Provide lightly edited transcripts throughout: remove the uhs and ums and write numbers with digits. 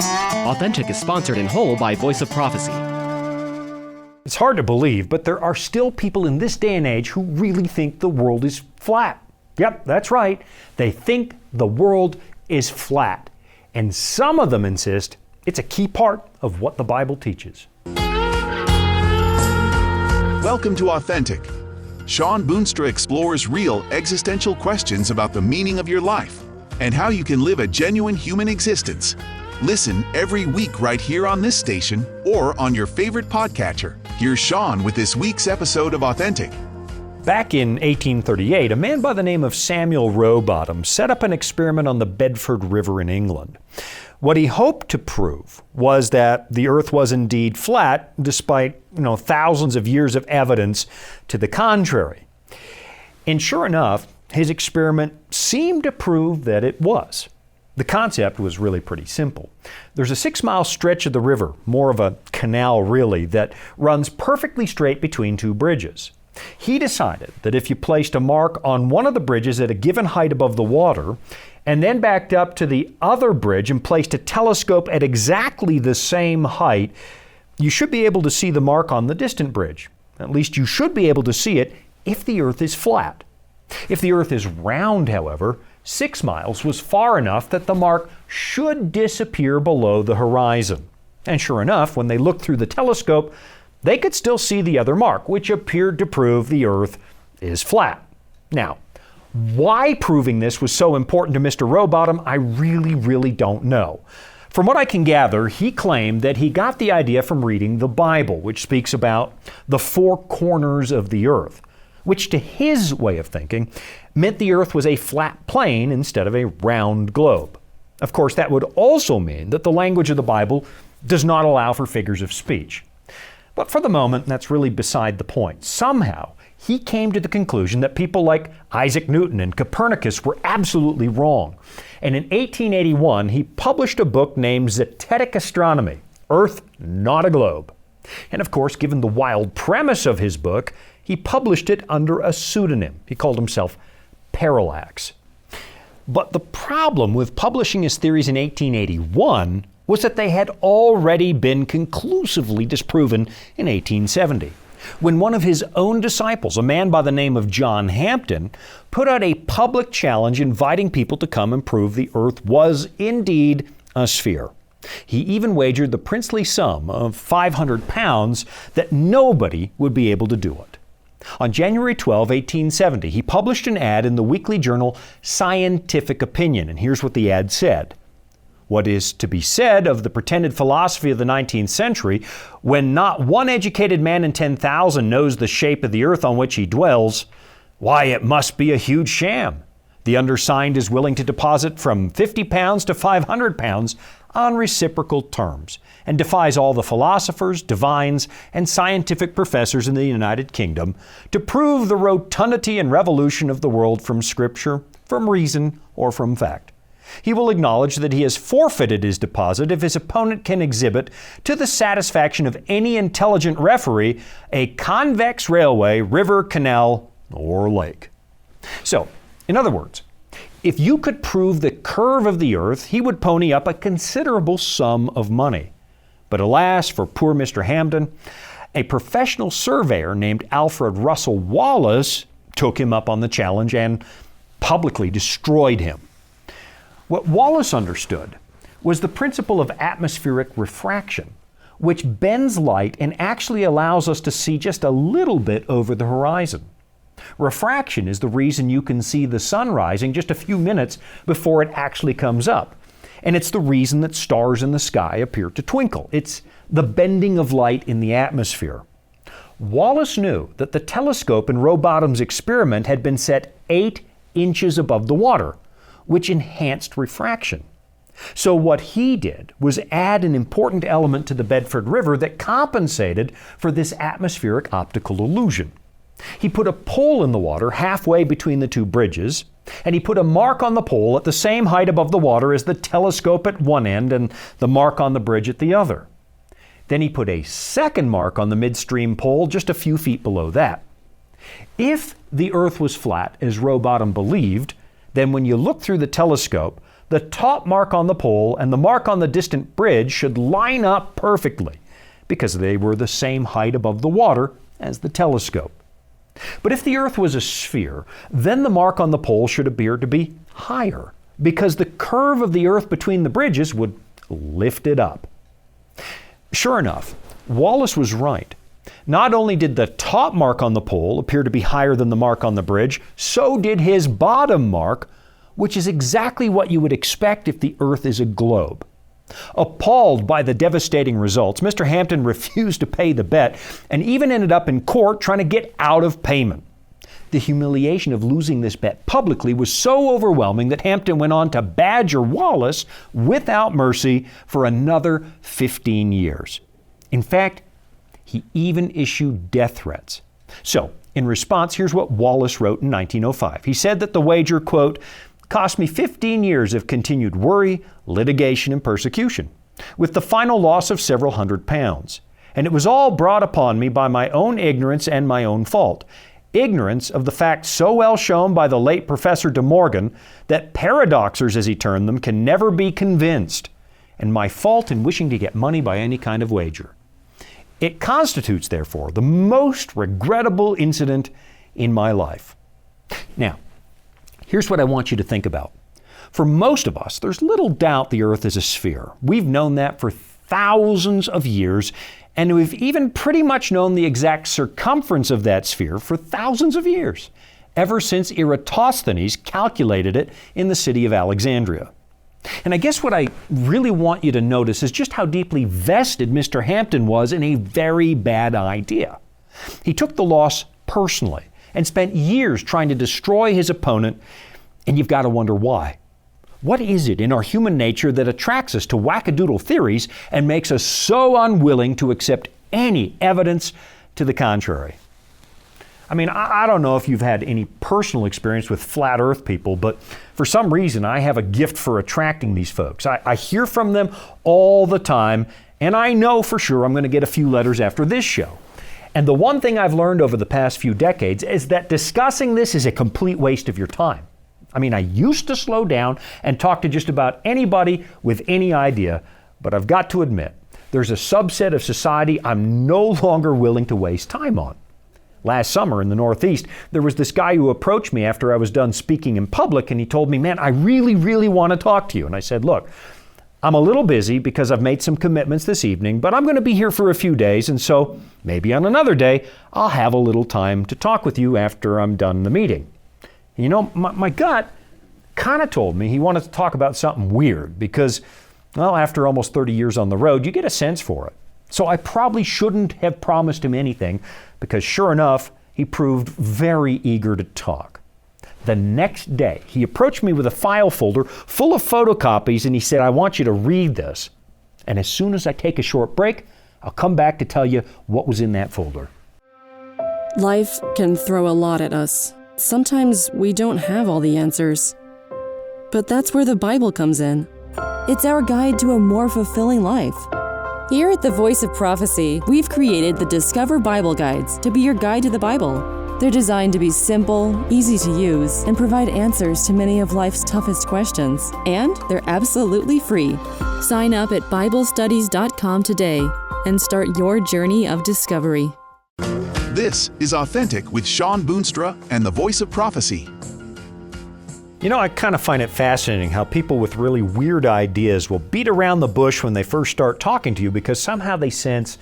Authentic is sponsored in whole by Voice of Prophecy. It's hard to believe, but there are still people in this day and age who really think the world is flat. Yep, that's right. They think the world is flat. And some of them insist it's a key part of what the Bible teaches. Welcome to Authentic. Shawn Boonstra explores real existential questions about the meaning of your life and how you can live a genuine human existence. Listen every week right here on this station or on your favorite podcatcher. Here's Shawn with this week's episode of Authentic. Back in 1838, a man by the name of Samuel Rowbottom set up an experiment on the Bedford River in England. What he hoped to prove was that the earth was indeed flat, despite thousands of years of evidence to the contrary. And sure enough, his experiment seemed to prove that it was. The concept was really pretty simple. There's a 6-mile stretch of the river, more of a canal really, that runs perfectly straight between two bridges. He decided that if you placed a mark on one of the bridges at a given height above the water, and then backed up to the other bridge and placed a telescope at exactly the same height, you should be able to see the mark on the distant bridge. At least you should be able to see it if the earth is flat. If the earth is round, however, 6 miles was far enough that the mark should disappear below the horizon. And sure enough, when they looked through the telescope, they could still see the other mark, which appeared to prove the earth is flat. Now, why proving this was so important to Mr. Rowbottom, I really don't know. From what I can gather, he claimed that he got the idea from reading the Bible, which speaks about the 4 corners of the earth, which to his way of thinking meant the earth was a flat plane instead of a round globe. Of course, that would also mean that the language of the Bible does not allow for figures of speech. But for the moment, that's really beside the point. Somehow, he came to the conclusion that people like Isaac Newton and Copernicus were absolutely wrong. And in 1881, he published a book named Zetetic Astronomy, Earth, Not a Globe. And of course, given the wild premise of his book, he published it under a pseudonym. He called himself Parallax. But the problem with publishing his theories in 1881 was that they had already been conclusively disproven in 1870, when one of his own disciples, a man by the name of John Hampton, put out a public challenge inviting people to come and prove the earth was indeed a sphere. He even wagered the princely sum of 500 pounds that nobody would be able to do it. On January 12, 1870, he published an ad in the weekly journal Scientific Opinion, and here's what the ad said. What is to be said of the pretended philosophy of the 19th century, when not one educated man in 10,000 knows the shape of the earth on which he dwells? Why, it must be a huge sham. The undersigned is willing to deposit from 50 pounds to 500 pounds on reciprocal terms, and defies all the philosophers, divines, and scientific professors in the United Kingdom to prove the rotundity and revolution of the world from Scripture, from reason, or from fact. He will acknowledge that he has forfeited his deposit if his opponent can exhibit, to the satisfaction of any intelligent referee, a convex railway, river, canal, or lake. So, in other words, if you could prove the curve of the earth, he would pony up a considerable sum of money. But alas for poor Mr. Hampden, a professional surveyor named Alfred Russel Wallace took him up on the challenge and publicly destroyed him. What Wallace understood was the principle of atmospheric refraction, which bends light and actually allows us to see just a little bit over the horizon. Refraction is the reason you can see the sun rising just a few minutes before it actually comes up. And it's the reason that stars in the sky appear to twinkle. It's the bending of light in the atmosphere. Wallace knew that the telescope in Rowbottom's experiment had been set 8 inches above the water, which enhanced refraction. So what he did was add an important element to the Bedford River that compensated for this atmospheric optical illusion. He put a pole in the water halfway between the two bridges, and he put a mark on the pole at the same height above the water as the telescope at one end and the mark on the bridge at the other. Then he put a second mark on the midstream pole just a few feet below that. If the earth was flat, as Rowbottom believed, then when you look through the telescope, the top mark on the pole and the mark on the distant bridge should line up perfectly because they were the same height above the water as the telescope. But if the Earth was a sphere, then the mark on the pole should appear to be higher because the curve of the Earth between the bridges would lift it up. Sure enough, Wallace was right. Not only did the top mark on the pole appear to be higher than the mark on the bridge, so did his bottom mark, which is exactly what you would expect if the Earth is a globe. Appalled by the devastating results, Mr. Hampton refused to pay the bet and even ended up in court trying to get out of payment. The humiliation of losing this bet publicly was so overwhelming that Hampton went on to badger Wallace without mercy for another 15 years. In fact, he even issued death threats. So, in response, here's what Wallace wrote in 1905. He said that the wager, quote, cost me 15 years of continued worry, litigation, and persecution, with the final loss of several £100. And it was all brought upon me by my own ignorance and my own fault. Ignorance of the fact so well shown by the late Professor De Morgan that paradoxers, as he termed them, can never be convinced, and my fault in wishing to get money by any kind of wager. It constitutes, therefore, the most regrettable incident in my life. Now, here's what I want you to think about. For most of us, there's little doubt the Earth is a sphere. We've known that for thousands of years, and we've even pretty much known the exact circumference of that sphere for thousands of years, ever since Eratosthenes calculated it in the city of Alexandria. And I guess what I really want you to notice is just how deeply vested Mr. Hampton was in a very bad idea. He took the loss personally and spent years trying to destroy his opponent, and you've got to wonder why. What is it in our human nature that attracts us to wackadoodle theories and makes us so unwilling to accept any evidence to the contrary? I mean, I don't know if you've had any personal experience with flat Earth people, but for some reason I have a gift for attracting these folks. I hear from them all the time, and I know for sure I'm going to get a few letters after this show. And the one thing I've learned over the past few decades is that discussing this is a complete waste of your time. I mean, I used to slow down and talk to just about anybody with any idea, but I've got to admit, there's a subset of society I'm no longer willing to waste time on. Last summer in the Northeast, there was this guy who approached me after I was done speaking in public, and he told me, man, I really want to talk to you. And I said, look, I'm a little busy because I've made some commitments this evening, but I'm going to be here for a few days, and so maybe on another day, I'll have a little time to talk with you after I'm done the meeting. And you know, my gut kind of told me he wanted to talk about something weird because, well, after almost 30 years on the road, you get a sense for it. So I probably shouldn't have promised him anything because sure enough, he proved very eager to talk. The next day, he approached me with a file folder full of photocopies and he said, I want you to read this. And as soon as I take a short break, I'll come back to tell you what was in that folder. Life can throw a lot at us. Sometimes we don't have all the answers. But that's where the Bible comes in. It's our guide to a more fulfilling life. Here at the Voice of Prophecy, we've created the Discover Bible Guides to be your guide to the Bible. They're designed to be simple, easy to use, and provide answers to many of life's toughest questions. And they're absolutely free. Sign up at BibleStudies.com today and start your journey of discovery. This is Authentic with Shawn Boonstra and the Voice of Prophecy. You know, I kind of find it fascinating how people with really weird ideas will beat around the bush when they first start talking to you because somehow they sense,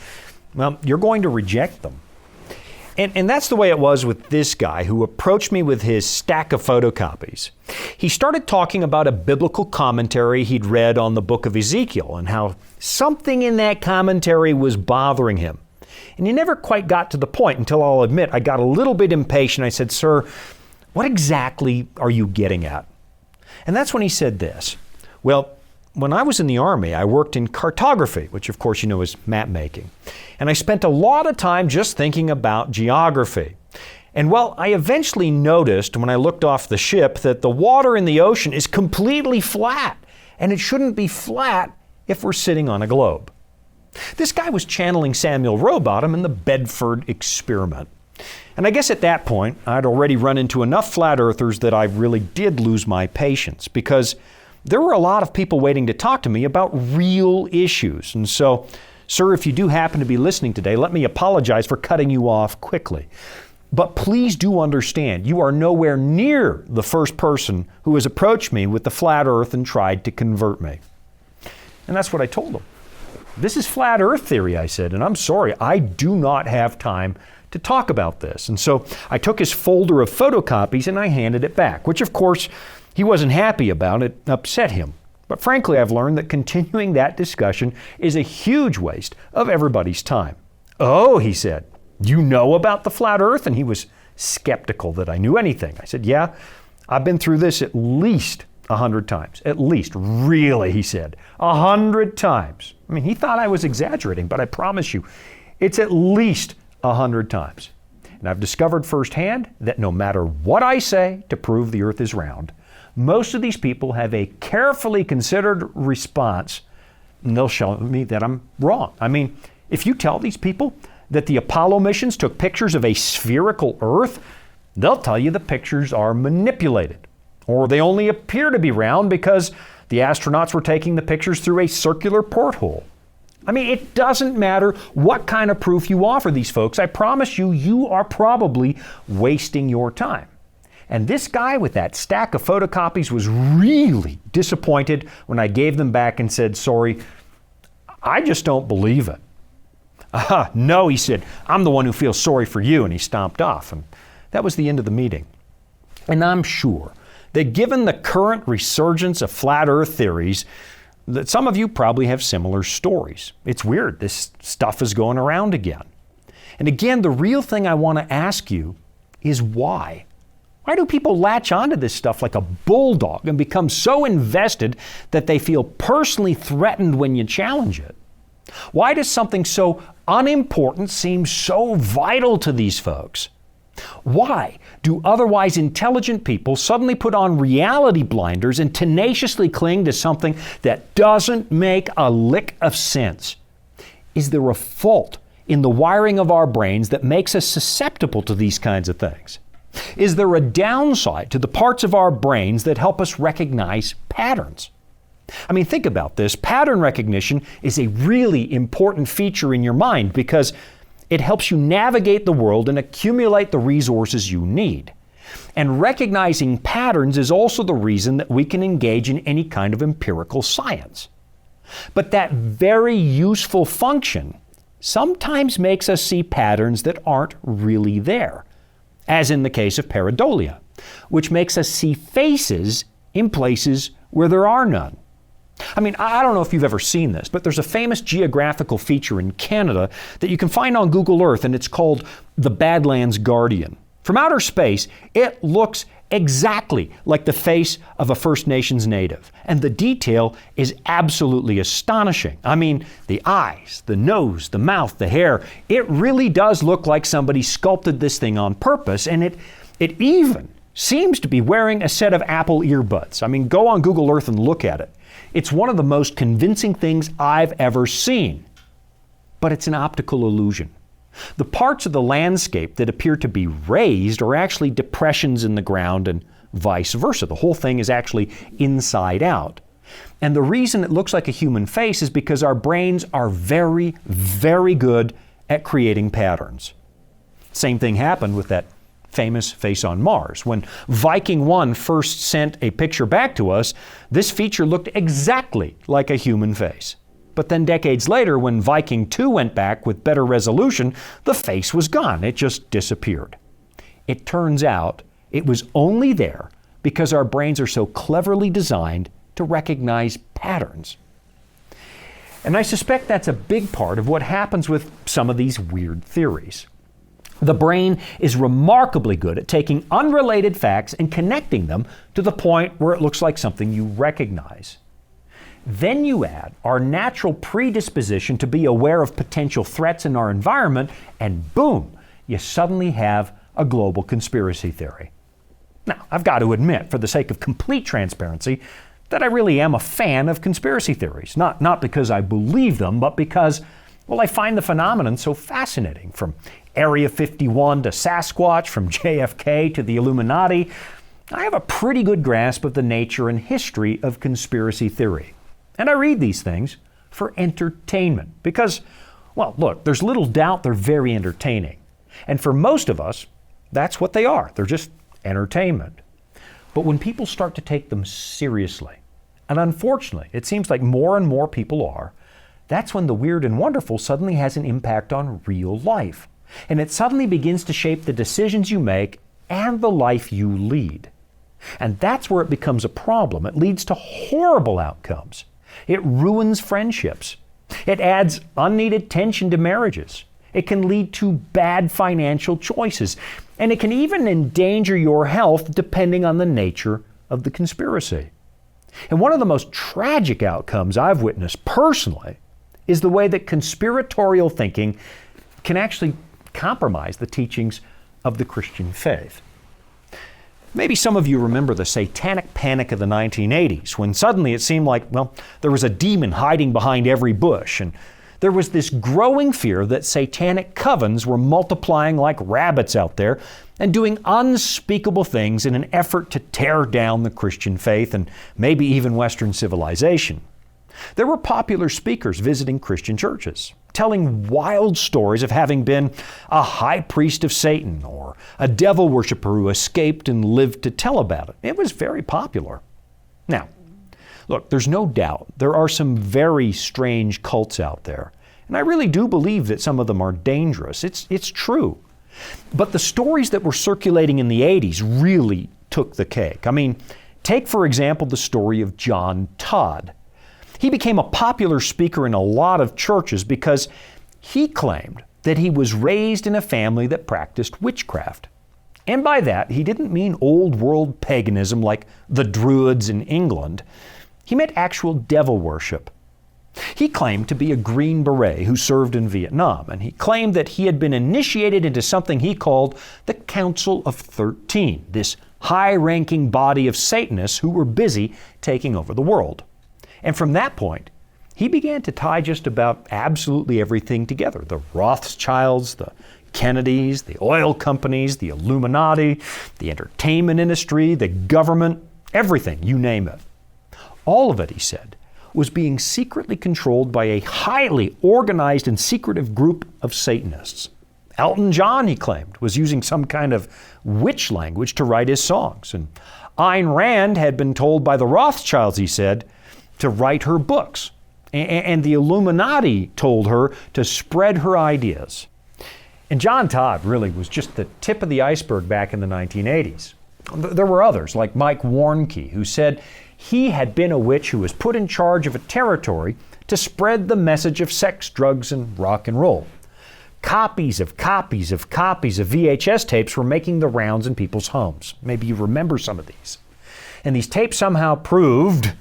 well, you're going to reject them. And that's the way it was with this guy who approached me with his stack of photocopies. He started talking about a biblical commentary he'd read on the book of Ezekiel and how something in that commentary was bothering him. And he never quite got to the point until I'll admit I got a little bit impatient. I said, sir, what exactly are you getting at? And that's when he said this. Well, when I was in the Army, I worked in cartography, which of course you know is map making. And I spent a lot of time just thinking about geography. And well, I eventually noticed when I looked off the ship that the water in the ocean is completely flat. And it shouldn't be flat if we're sitting on a globe. This guy was channeling Samuel Rowbottom in the Bedford experiment. And I guess at that point, I'd already run into enough flat earthers that I really did lose my patience because there were a lot of people waiting to talk to me about real issues. And so, sir, if you do happen to be listening today, let me apologize for cutting you off quickly. But please do understand, you are nowhere near the first person who has approached me with the flat earth and tried to convert me. And that's what I told him. This is flat earth theory, I said, and I'm sorry, I do not have time to talk about this. And so I took his folder of photocopies and I handed it back, which of course he wasn't happy about. It upset him. But frankly, I've learned that continuing that discussion is a huge waste of everybody's time. Oh, he said, you know about the flat earth? And he was skeptical that I knew anything. I said, yeah, I've been through this at least 100 times. At least. Really, he said. 100 times. I mean, he thought I was exaggerating, but I promise you, it's at least 100 times. And I've discovered firsthand that no matter what I say to prove the earth is round, most of these people have a carefully considered response, and they'll show me that I'm wrong. I mean, if you tell these people that the Apollo missions took pictures of a spherical earth, they'll tell you the pictures are manipulated, or they only appear to be round because the astronauts were taking the pictures through a circular porthole. I mean, it doesn't matter what kind of proof you offer these folks. I promise you, you are probably wasting your time. And this guy with that stack of photocopies was really disappointed when I gave them back and said, sorry, I just don't believe it. No, he said, I'm the one who feels sorry for you, and he stomped off. And that was the end of the meeting. And I'm sure that given the current resurgence of flat earth theories, that some of you probably have similar stories. It's weird, this stuff is going around again. And again, the real thing I want to ask you is why? Why do people latch onto this stuff like a bulldog and become so invested that they feel personally threatened when you challenge it? Why does something so unimportant seem so vital to these folks? Why do otherwise intelligent people suddenly put on reality blinders and tenaciously cling to something that doesn't make a lick of sense? Is there a fault in the wiring of our brains that makes us susceptible to these kinds of things? Is there a downside to the parts of our brains that help us recognize patterns? I mean, think about this. Pattern recognition is a really important feature in your mind because it helps you navigate the world and accumulate the resources you need. And recognizing patterns is also the reason that we can engage in any kind of empirical science. But that very useful function sometimes makes us see patterns that aren't really there, as in the case of pareidolia, which makes us see faces in places where there are none. I mean, I don't know if you've ever seen this, but there's a famous geographical feature in Canada that you can find on Google Earth, and it's called the Badlands Guardian. From outer space, it looks exactly like the face of a First Nations native, and the detail is absolutely astonishing. I mean, the eyes, the nose, the mouth, the hair, it really does look like somebody sculpted this thing on purpose, and it even seems to be wearing a set of Apple earbuds. I mean, go on Google Earth and look at it. It's one of the most convincing things I've ever seen. But it's an optical illusion. The parts of the landscape that appear to be raised are actually depressions in the ground and vice versa. The whole thing is actually inside out. And the reason it looks like a human face is because our brains are very, very good at creating patterns. Same thing happened with that famous face on Mars. When Viking 1 first sent a picture back to us, this feature looked exactly like a human face. But then decades later, when Viking 2 went back with better resolution, the face was gone. It just disappeared. It turns out it was only there because our brains are so cleverly designed to recognize patterns. And I suspect that's a big part of what happens with some of these weird theories. The brain is remarkably good at taking unrelated facts and connecting them to the point where it looks like something you recognize. Then you add our natural predisposition to be aware of potential threats in our environment, and boom, you suddenly have a global conspiracy theory. Now, I've got to admit, for the sake of complete transparency, that I really am a fan of conspiracy theories. Not because I believe them, but because, well, I find the phenomenon so fascinating. From Area 51 to Sasquatch, from JFK to the Illuminati, I have a pretty good grasp of the nature and history of conspiracy theory. And I read these things for entertainment because, well, look, there's little doubt they're very entertaining. And for most of us, that's what they are. They're just entertainment. But when people start to take them seriously, and unfortunately, it seems like more and more people are, that's when the weird and wonderful suddenly has an impact on real life. And it suddenly begins to shape the decisions you make and the life you lead. And that's where it becomes a problem. It leads to horrible outcomes. It ruins friendships. It adds unneeded tension to marriages. It can lead to bad financial choices. And it can even endanger your health depending on the nature of the conspiracy. And one of the most tragic outcomes I've witnessed personally is the way that conspiratorial thinking can actually compromise the teachings of the Christian faith. Maybe some of you remember the satanic panic of the 1980s, when suddenly it seemed like, well, there was a demon hiding behind every bush, and there was this growing fear that satanic covens were multiplying like rabbits out there and doing unspeakable things in an effort to tear down the Christian faith and maybe even Western civilization. There were popular speakers visiting Christian churches, telling wild stories of having been a high priest of Satan or a devil worshiper who escaped and lived to tell about it. It was very popular. Now, look, there's no doubt there are some very strange cults out there, and I really do believe that some of them are dangerous. It's true. But the stories that were circulating in the 80s really took the cake. I mean, take for example the story of John Todd. He became a popular speaker in a lot of churches because he claimed that he was raised in a family that practiced witchcraft. And by that, he didn't mean old world paganism like the Druids in England. He meant actual devil worship. He claimed to be a Green Beret who served in Vietnam, and he claimed that he had been initiated into something he called the Council of 13, this high-ranking body of Satanists who were busy taking over the world. And from that point, he began to tie just about absolutely everything together. The Rothschilds, the Kennedys, the oil companies, the Illuminati, the entertainment industry, the government, everything, you name it. All of it, he said, was being secretly controlled by a highly organized and secretive group of Satanists. Elton John, he claimed, was using some kind of witch language to write his songs. And Ayn Rand had been told by the Rothschilds, he said, to write her books. And the Illuminati told her to spread her ideas. And John Todd really was just the tip of the iceberg back in the 1980s. There were others, like Mike Warnke, who said he had been a witch who was put in charge of a territory to spread the message of sex, drugs, and rock and roll. Copies of VHS tapes were making the rounds in people's homes. Maybe you remember some of these. And these tapes somehow proved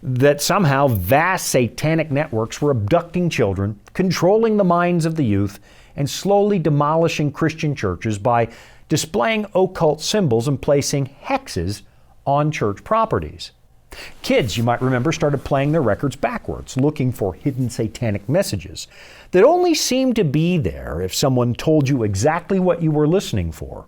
that somehow vast satanic networks were abducting children, controlling the minds of the youth, and slowly demolishing Christian churches by displaying occult symbols and placing hexes on church properties. Kids, you might remember, started playing their records backwards, looking for hidden satanic messages that only seemed to be there if someone told you exactly what you were listening for.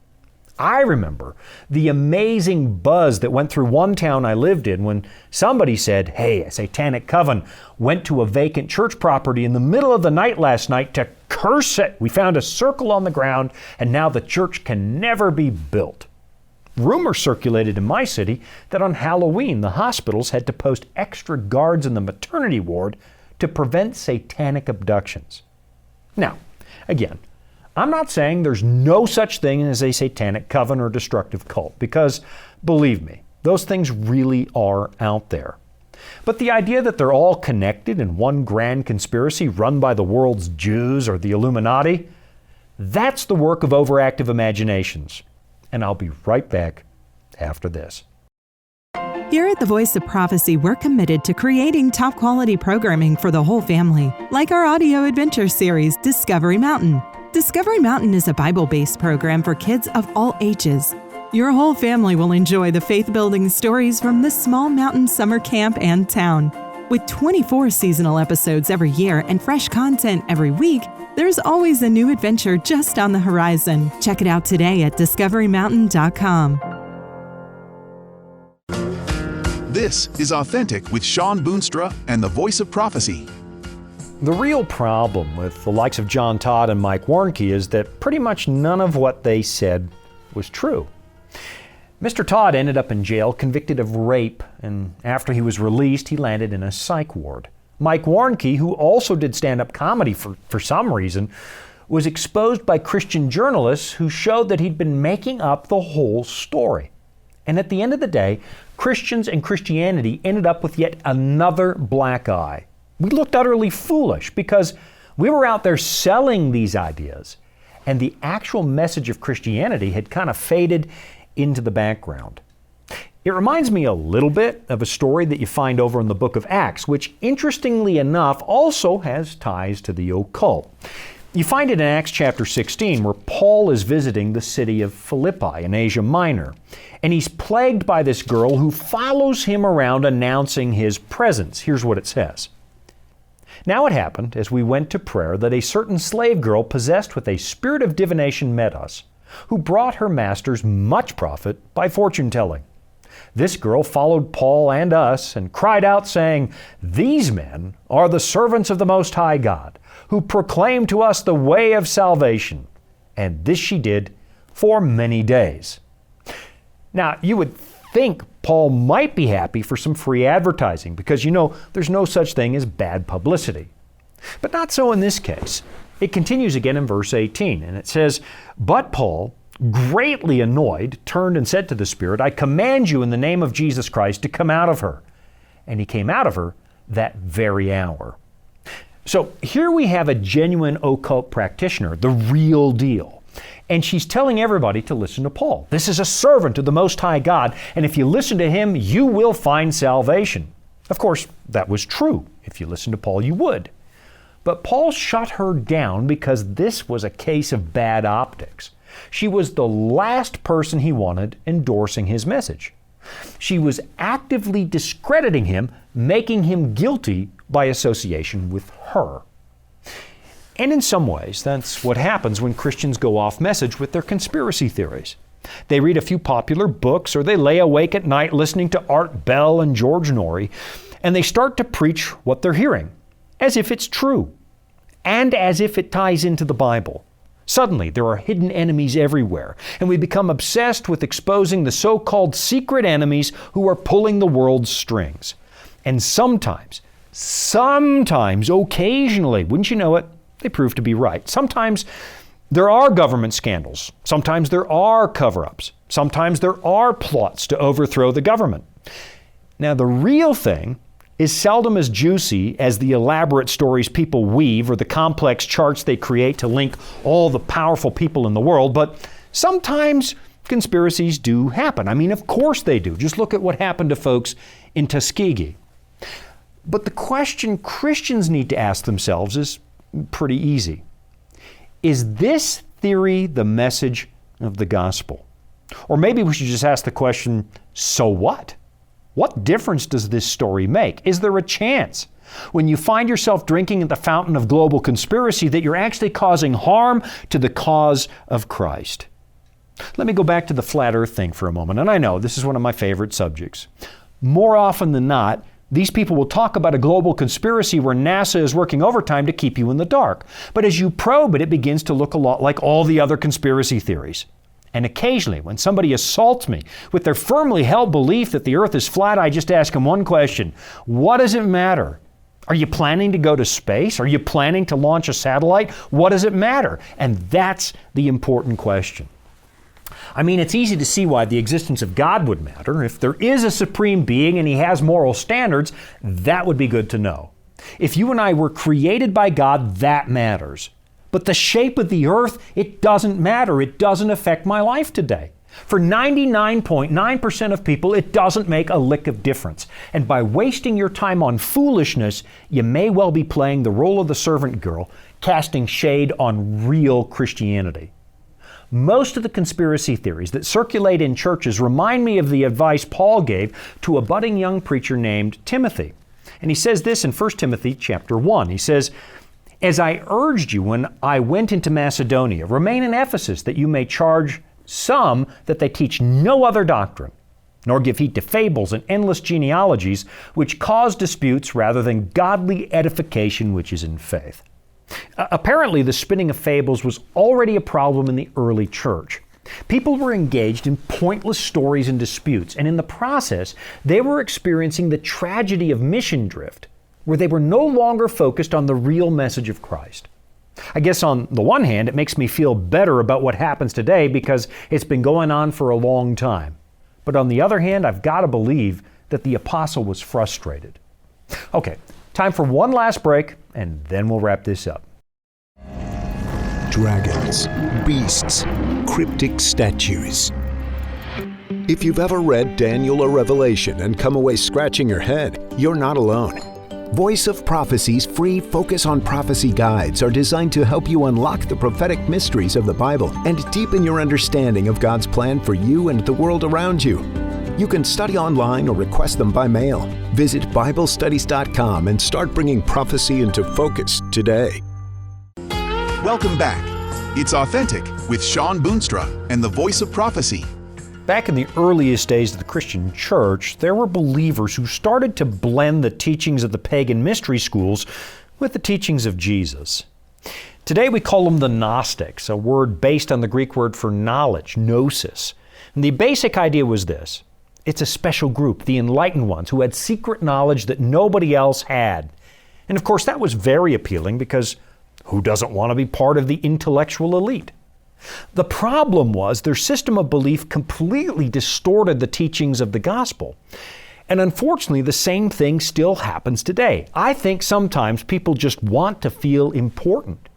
I remember the amazing buzz that went through one town I lived in when somebody said, hey, a satanic coven went to a vacant church property in the middle of the night last night to curse it. We found a circle on the ground and now the church can never be built. Rumors circulated in my city that on Halloween the hospitals had to post extra guards in the maternity ward to prevent satanic abductions. Now, again, I'm not saying there's no such thing as a satanic coven or destructive cult, because, believe me, those things really are out there. But the idea that they're all connected in one grand conspiracy run by the world's Jews or the Illuminati, that's the work of overactive imaginations. And I'll be right back after this. Here at the Voice of Prophecy, we're committed to creating top quality programming for the whole family, like our audio adventure series, Discovery Mountain. Discovery Mountain is a Bible-based program for kids of all ages. Your whole family will enjoy the faith-building stories from this small mountain summer camp and town. With 24 seasonal episodes every year and fresh content every week, there's always a new adventure just on the horizon. Check it out today at discoverymountain.com. This is Authentic with Shawn Boonstra and the Voice of Prophecy. The real problem with the likes of John Todd and Mike Warnke is that pretty much none of what they said was true. Mr. Todd ended up in jail convicted of rape, and after he was released, he landed in a psych ward. Mike Warnke, who also did stand-up comedy for some reason, was exposed by Christian journalists who showed that he'd been making up the whole story. And at the end of the day, Christians and Christianity ended up with yet another black eye. We looked utterly foolish because we were out there selling these ideas, and the actual message of Christianity had kind of faded into the background. It reminds me a little bit of a story that you find over in the book of Acts, which interestingly enough also has ties to the occult. You find it in Acts chapter 16, where Paul is visiting the city of Philippi in Asia Minor, and he's plagued by this girl who follows him around announcing his presence. Here's what it says. Now it happened, as we went to prayer, that a certain slave girl possessed with a spirit of divination met us, who brought her masters much profit by fortune-telling. This girl followed Paul and us and cried out, saying, "These men are the servants of the Most High God, who proclaim to us the way of salvation." And this she did for many days. Now, you would think Paul might be happy for some free advertising because, there's no such thing as bad publicity. But not so in this case. It continues again in verse 18, and it says, "But Paul, greatly annoyed, turned and said to the spirit, 'I command you in the name of Jesus Christ to come out of her.' And he came out of her that very hour." So here we have a genuine occult practitioner, the real deal. And she's telling everybody to listen to Paul. This is a servant of the Most High God, and if you listen to him, you will find salvation. Of course, that was true. If you listened to Paul, you would. But Paul shut her down because this was a case of bad optics. She was the last person he wanted endorsing his message. She was actively discrediting him, making him guilty by association with her. And in some ways, that's what happens when Christians go off message with their conspiracy theories. They read a few popular books, or they lay awake at night listening to Art Bell and George Norrie, and they start to preach what they're hearing, as if it's true, and as if it ties into the Bible. Suddenly, there are hidden enemies everywhere, and we become obsessed with exposing the so-called secret enemies who are pulling the world's strings. And sometimes, occasionally, wouldn't you know it, they prove to be right. Sometimes there are government scandals. Sometimes there are cover-ups. Sometimes there are plots to overthrow the government. Now, the real thing is seldom as juicy as the elaborate stories people weave or the complex charts they create to link all the powerful people in the world, but sometimes conspiracies do happen. I mean, of course they do. Just look at what happened to folks in Tuskegee. But the question Christians need to ask themselves is pretty easy. Is this theory the message of the gospel? Or maybe we should just ask the question, so what? What difference does this story make? Is there a chance, when you find yourself drinking at the fountain of global conspiracy, that you're actually causing harm to the cause of Christ? Let me go back to the flat earth thing for a moment. And I know this is one of my favorite subjects. More often than not, these people will talk about a global conspiracy where NASA is working overtime to keep you in the dark. But as you probe it, it begins to look a lot like all the other conspiracy theories. And occasionally, when somebody assaults me with their firmly held belief that the earth is flat, I just ask them one question. What does it matter? Are you planning to go to space? Are you planning to launch a satellite? What does it matter? And that's the important question. I mean, it's easy to see why the existence of God would matter. If there is a supreme being and he has moral standards, that would be good to know. If you and I were created by God, that matters. But the shape of the earth, it doesn't matter. It doesn't affect my life today. For 99.9% of people, it doesn't make a lick of difference. And by wasting your time on foolishness, you may well be playing the role of the servant girl, casting shade on real Christianity. Most of the conspiracy theories that circulate in churches remind me of the advice Paul gave to a budding young preacher named Timothy. And he says this in 1 Timothy chapter 1. He says, "As I urged you when I went into Macedonia, remain in Ephesus that you may charge some that they teach no other doctrine. nor give heed to fables and endless genealogies, which cause disputes rather than godly edification which is in faith. Apparently, the spinning of fables was already a problem in the early church. People were engaged in pointless stories and disputes, and in the process, they were experiencing the tragedy of mission drift, where they were no longer focused on the real message of Christ. I guess on the one hand, it makes me feel better about what happens today because it's been going on for a long time. But on the other hand, I've got to believe that the apostle was frustrated. Okay, time for one last break, and then we'll wrap this up. Dragons, beasts, cryptic statues. If you've ever read Daniel or Revelation and come away scratching your head, you're not alone. Voice of Prophecy's free Focus on Prophecy guides are designed to help you unlock the prophetic mysteries of the Bible and deepen your understanding of God's plan for you and the world around you. You can study online or request them by mail. Visit BibleStudies.com and start bringing prophecy into focus today. Welcome back. It's Authentic with Shawn Boonstra and the Voice of Prophecy. Back in the earliest days of the Christian church, there were believers who started to blend the teachings of the pagan mystery schools with the teachings of Jesus. Today we call them the Gnostics, a word based on the Greek word for knowledge, gnosis. And the basic idea was this: it's a special group, the enlightened ones, who had secret knowledge that nobody else had. And of course that was very appealing because who doesn't want to be part of the intellectual elite? The problem was their system of belief completely distorted the teachings of the gospel. And unfortunately, the same thing still happens today. I think sometimes people just want to feel important.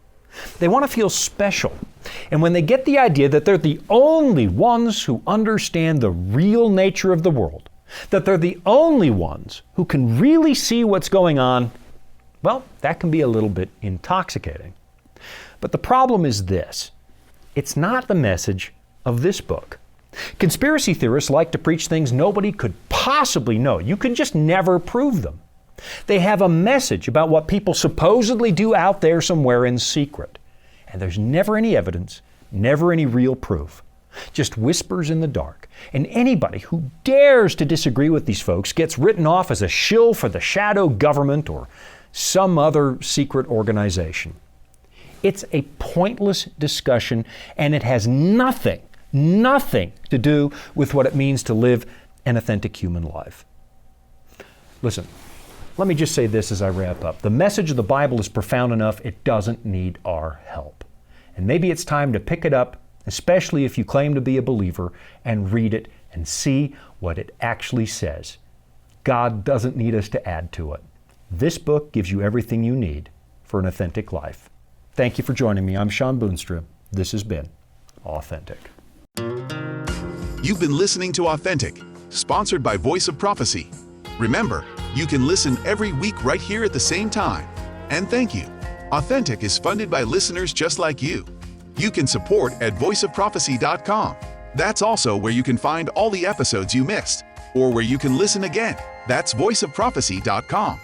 They want to feel special. And when they get the idea that they're the only ones who understand the real nature of the world, that they're the only ones who can really see what's going on, well, that can be a little bit intoxicating. But the problem is this: it's not the message of this book. Conspiracy theorists like to preach things nobody could possibly know. You can just never prove them. They have a message about what people supposedly do out there somewhere in secret. And there's never any evidence, never any real proof. Just whispers in the dark. And anybody who dares to disagree with these folks gets written off as a shill for the shadow government or some other secret organization. It's a pointless discussion, and it has nothing to do with what it means to live an authentic human life. Listen, let me just say this as I wrap up. The message of the Bible is profound enough, it doesn't need our help. And maybe it's time to pick it up, especially if you claim to be a believer, and read it and see what it actually says. God doesn't need us to add to it. This book gives you everything you need for an authentic life. Thank you for joining me. I'm Shawn Boonstra. This has been Authentic. You've been listening to Authentic, sponsored by Voice of Prophecy. Remember, you can listen every week right here at the same time. And thank you. Authentic is funded by listeners just like you. You can support at voiceofprophecy.com. That's also where you can find all the episodes you missed, or where you can listen again. That's voiceofprophecy.com.